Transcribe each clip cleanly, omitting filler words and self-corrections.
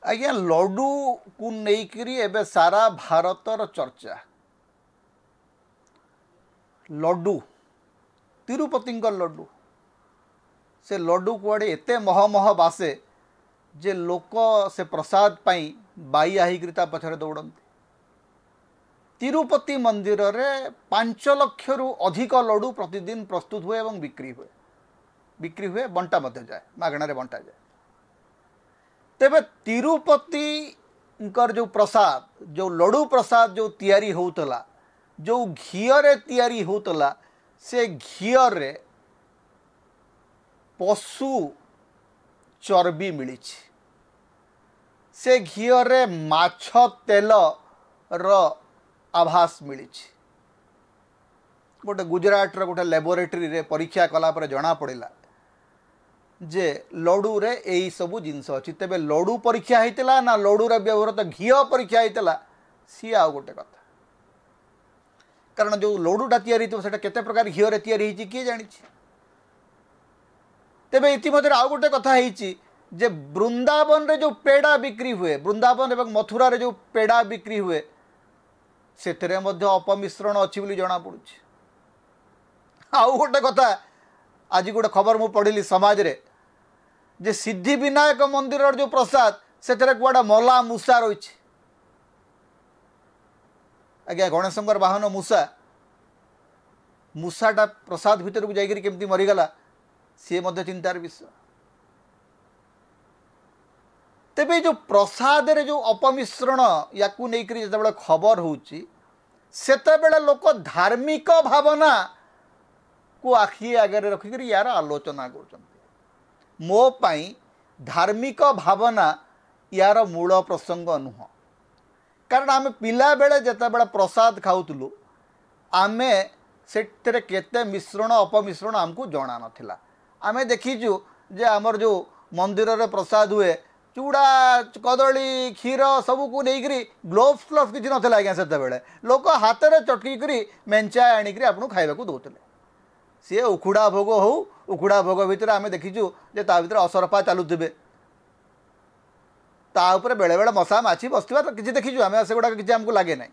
आज्ञा लड्डू को लेकर एवं सारा भारतर चर्चा लड्डू तिरुपति लड्डू से लड्डू कुआड़े एत महमह बासे जे लोक से प्रसाद पाई बाई आहिकृता पछरे दौड़ती तिरुपति मंदिर रे 5 लाख रु अधिक लड्डू प्रतिदिन प्रस्तुत हुए और बिक्री हुए बंटा मध्य जाए मागणार बंटा जाए। तेबे तिरुपति जो प्रसाद जो लड्डू प्रसाद जो तैयारी होतला जो घीरे तैयारी होतला से घीरे पशु चर्बी मिली से घीरे माछ तेल रो आभास मिली गोटे गुजरात रो गोटे लैबोरेटरी रे परीक्षा कला पर जना पड़ा जे लड्डू रे यही सबू जिनस अच्छी तेरे लड्डू परीक्षा होता ना लड्डू रे व्यवहृत घी परीक्षा होता सी आ गोटे कथा कारण जो लड्डूटा तैयारी तो केते प्रकार घीरे तैयारी किए जानी तेबे इतिमध्य आउ गोटे कथा जे वृंदावन रे जो पेड़ा बिक्री हुए वृंदावन एवं मथुरा रे जो पेड़ा बिक्री हुए से अपमिश्रण अच्छी बोली जना पड़ुछि। आउ गोटे कथा आज गोटे खबर मु पढ़िली समाज रे जे सिद्धि विनायक मंदिर जो प्रसाद से कुआड़ा मला मूषा रही आज्ञा गणेशंकर वाहन मूषाटा प्रसाद भितर को जाकर केमती मरीगला सी चिंतार विषय। तेबे जो प्रसाद रे जो अपमिश्रण या जो खबर होची सेतेबेले लोक धार्मिक भावना को आखि आगे रखिक यार आलोचना कर मो पाई धार्मिक भावना यार मूल प्रसंग नुह कारण आम पिला बेले जेते बेले प्रसाद खाऊलु आमे से केते मिश्रण अपमिश्रण आमको जना नाथिला आमे देखीचु जे आमर जो मंदिर रे प्रसाद हुए चूड़ा कदली क्षीर सबू को लेकर ग्लोव्स फ्लव्स किसी नाला आज्ञा से लोक हाथ में चटकी मेंचा आणिक आपको खाइबा दौले सी उखुड़ा भोग हो उखुड़ा भोग भितर आम देखीचु जे ता भीतर असरपा चलुवे तापर बेले बेले मशा माछी बसवा किसी देखीचु आम से गुड़ा किसी आमको लगे ना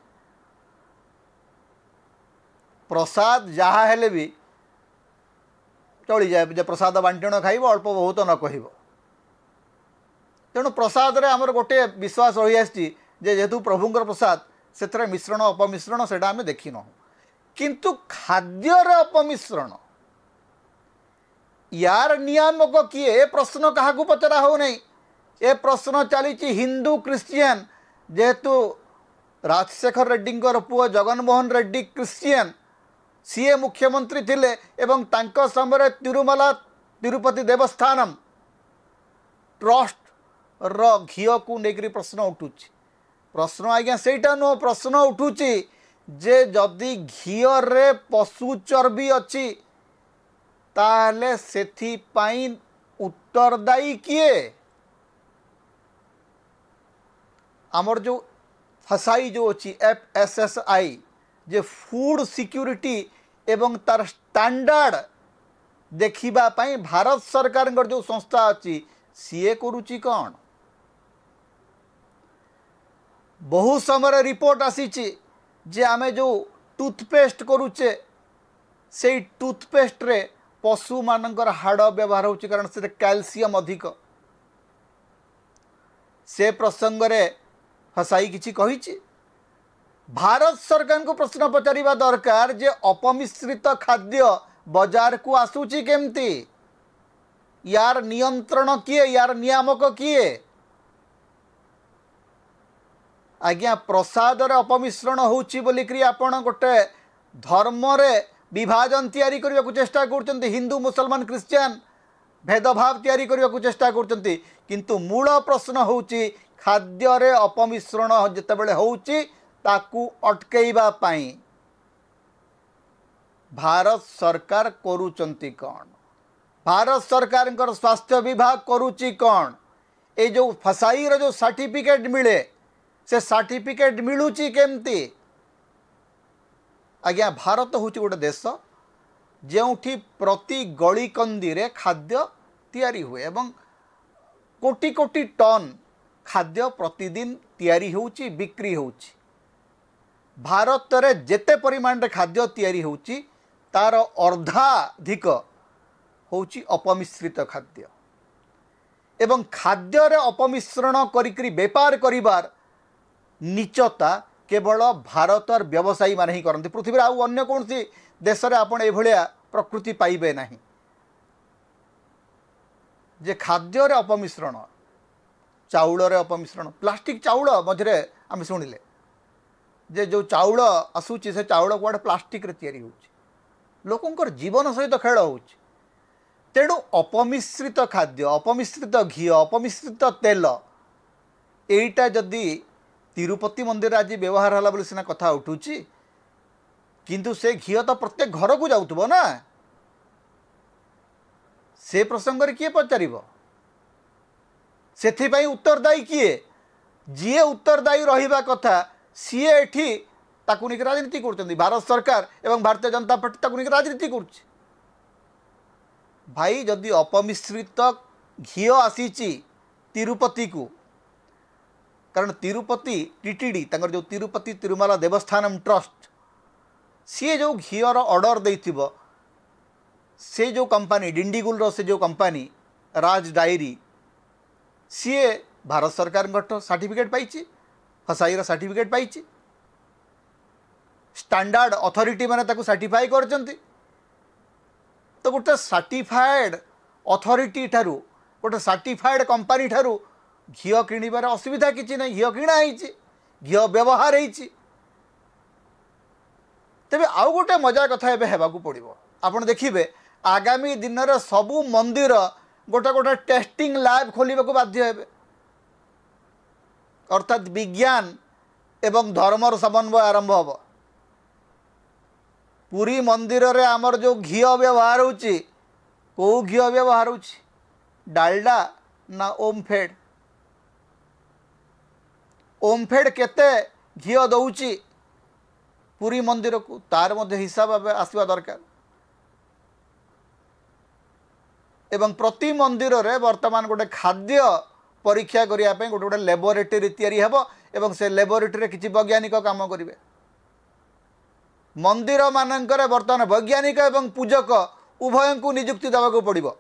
प्रसाद जहाँ हेले भी चली जाए प्रसाद बांटण खाइब अल्प बहुत न कह तेणु प्रसाद रे आमर गोटे विश्वास रही आसी जेहेतु प्रभुंर प्रसाद से मिश्रण अपमिश्रण से आम देखी न किंतु खाद्यर अपमिश्रण यार नियामक किए ए प्रश्न क्या पचरा हो नहीं ए प्रश्न चली हिंदू क्रिश्चियन जेहेतु राजशेखर रेड्डी पुओ जगनमोहन रेड्डी क्रिश्चियन सीए मुख्यमंत्री थिले एवं तांको समय तिरुमला तिरुपति देवस्थानम ट्रस्ट रो घी को लेकर प्रश्न उठुची प्रश्न आज्ञा सेटा नुह प्रश्न उठुची जे जदि घीरे पशु चर्बी अच्छी ताले सेथि पाई उत्तरदायी किए आमर जो फसाई जो अच्छी FSSAI जे फूड सिक्योरिटी एवं तार स्टैंडर्ड देखिबा पाई भारत सरकार जो संस्था अच्छी सीए करुची कौन बहु समय रिपोर्ट आसी जे आमे जो टूथपेस्ट करुचे से टूथपेस्ट रे पशु मानकर हाड़ व्यवहार होची कारण से कैल्शियम अधिक से प्रसंग रे फसाई किछि कहिछि भारत सरकार को प्रश्न पचारिबा दरकार जे अपमिश्रित खाद्य बाजार को आसुची केमती यार नियंत्रण किए यार नियामक किए आज्ञा प्रसाद रे अपमिश्रण होची बोलिकरी आपण गोटे धर्म रे विभाजन तैयारी करने को चेष्टा कर हिंदू मुसलमान क्रिश्चियन भेदभाव तैयारी करने को चेष्टा कर किंतु मूल प्रश्न होची खाद्य रे अपमिश्रण जितेबले होची ताकू अटकेइबा पाई भारत सरकार करूचंती कौन भारत सरकार स्वास्थ्य विभाग करुची कौन ए जो फसाई रो जो सर्टिफिकेट मिले से सर्टिफिकेट मिलूची केमती आज्ञा भारत हूँ गोटे देश जोठी प्रति गली कंदी रे खाद्य तैयारी हुए एवं कोटी कोटी टन खाद्य प्रतिदिन तैयारी होउची बिक्री होउची भारत में जेते परिमाण रे खाद्य तैयारी होउची तार अर्धाधिक होउची अपमिश्रित खाद्य एवं खाद्य रे अपमिश्रण करिकरी व्यापार करिवार नीचता केवल भारतर व्यवसायी माने ही करती पृथ्वी आउ अन्य कौन सी देश रे आपण एभलिया प्रकृति पाइबे नहीं जे खाद्य रे अपमिश्रण चाउल रे अपमिश्रण प्लास्टिक चाउल मझे आम शुणिले जे जो चाउल आसूची से चाउल कुआडे प्लास्टिक रे तैयारी होउची लोकंकर जीवन सहित खेल होउची तेणु अपमिश्रित खाद्य अपमिश्रित घी अपमिश्रित तेल एटा जदि तिरुपति मंदिर आज व्यवहार हला बोली सिना कथा उठुची किंतु से घी तो प्रत्येक घर को जाउथबो ना से प्रसंग रे किए पचारिबो सेथिपाई उत्तरदायी किए जीए उत्तरदायी रहिबा कथा सीए एठी ताकू निक राजनीति करछन्ती भारत सरकार एवं भारतीय जनता पार्टी ताकू निक राजनीति करछ भाई जदि अपमिश्रित घी आसीची तिरुपति को कारण तिरुपति टीटीडी तांकर जो तिरुपति तिरुमला देवस्थानम ट्रस्ट सी जो घीर ऑर्डर देथिबो से जो कंपनी डिंडीगुल से जो कंपनी राज डायरी सी भारत सरकार सर्टिफिकेट पाई फसाईर सर्टिफिकेट पाई स्टैंडर्ड अथॉरिटी माने ताकू सर्टिफाई करचंती तो गोटे सर्टिफाइड अथॉरिटी ठारू गोटे सर्टिफाइड कंपनी ठारू घी किणवार असुविधा किसी ना घी किणा घी व्यवहार होती तेबे आउ गोटे मजा कथा एबे हेबाकू पड़िबो आपण देखिबे आगामी दिन रे सबु मंदिर गोटे गोटे टेस्टिंग लैब खोलिबा को बाध्य हेबे अर्थात विज्ञान एवं धर्मर समन्वय आरंभ होबो पुरी मंदिर रे आमर जो घी व्यवहार होची को घी व्यवहार होची डालडा ना ओमफेड केते घी दौची पुरी मंदिर को तार मध्य हिसाब आसवा दरकार एवं प्रति मंदिर रे वर्तमान गोटे खाद्य परीक्षा करिया पे गोटे गोटे लैबोरेटरी तैयारी हेबो एवं से लैबोरेटरी किछि वैज्ञानिक काम करिवे मंदिर मानकर वर्तमान वैज्ञानिक एवं पूजक उभय को नियुक्ति देवाक पड़ो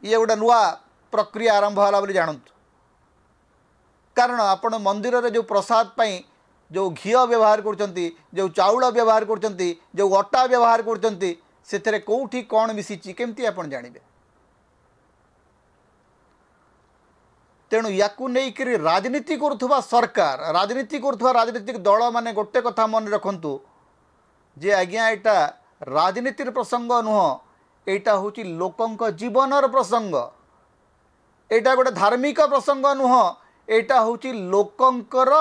ये गोटे नुआ प्रक्रिया आरंभ होला बोली जानतु कारण आपण मंदिर रे जो प्रसाद पाई जो घी व्यवहार करचंती जो चाउल व्यवहार करचंती जो अटा व्यवहार करचंती सेथरे कोठी कौन मिसिची केमती आपण जानिबे तेणु याकू नहीं राजनीति करुवा सरकार राजनीति करुवा राजनीतिक दल माने गोटे कथा मन रखंतु जे आज्ञा एटा राजनीतिर प्रसंग नुह एटा होची लोकंक जीवनर प्रसंग एटा गोटे धार्मिक प्रसंग नुह एटा होची लोकंकर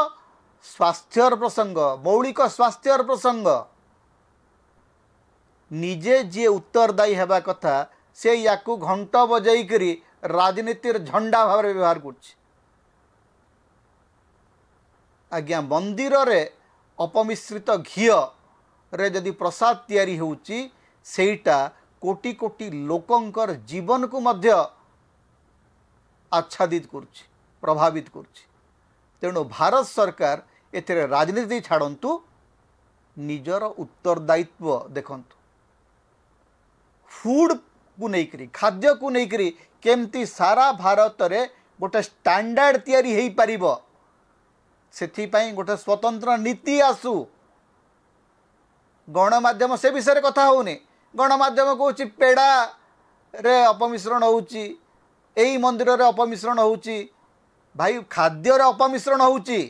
स्वास्थ्यर प्रसंग मौलिक स्वास्थ्यर प्रसंग निजे जी उत्तरदायी हेबा कथा से याकू घंट बजाई करी राजनीतिर झंडा भाव व्यवहार कर आज्ञा मंदिर रे अपमिश्रित घी रे जदि प्रसाद तैयारी होउची सेटा कोटि कोटि लोकंकर जीवन को मध्य आच्छादित करुछि प्रभावित करुछि तेणु भारत सरकार एथिरे राजनीति छाड़ंतु निजर उत्तरदायित्व देखंतु फूड को लेकर खाद्य को लेकर केमती सारा भारत रे गोटे स्टैंडर्ड तैयारी हेई परिबो सेथिपाई गोटे स्वतंत्र नीति आसु गणमाध्यम से विषय कथा होनी गणमाध्यम कहूँ पेड़ा रे अपमिश्रण होउची एई मंदिर रे अपमिश्रण होउची भाई खाद्य रे अपमिश्रण होउची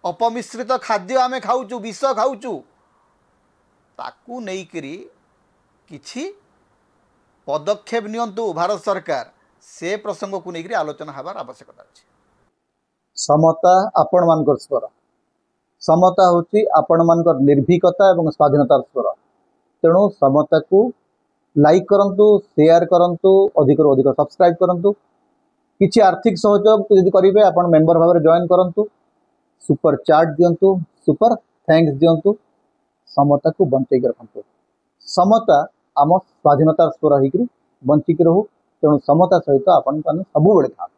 अपमिश्रित खाद्य आमे खाऊचु विष खाऊचु ताकू नहीं करी किछि पदक्षेप नियंतु भारत सरकार से प्रसंग को लेकर आलोचना हबार आवश्यकता अछि समता आपण मानकर स्वर समता होची आपण मानकर निर्भीकता एवं स्वाधीनतार स्वर तेणु समता को लाइक करंतु शेयर करंतु अधिक रु अधिक सब्सक्राइब करंतु किछि आर्थिक सहयोग यदि करिवे आपण मेंबर भाव जॉइन करंतु सुपर चार्ट दियंतु सुपर थैंक्स दियंतु समता को बंचै रखंतु समता आम स्वाधीनतार स्वर होकर बंचिक रहू ତେଣୁ ସମତା ସହିତ ଆପଣମାନେ ସବୁବେଳେ ଥାଆନ୍ତୁ।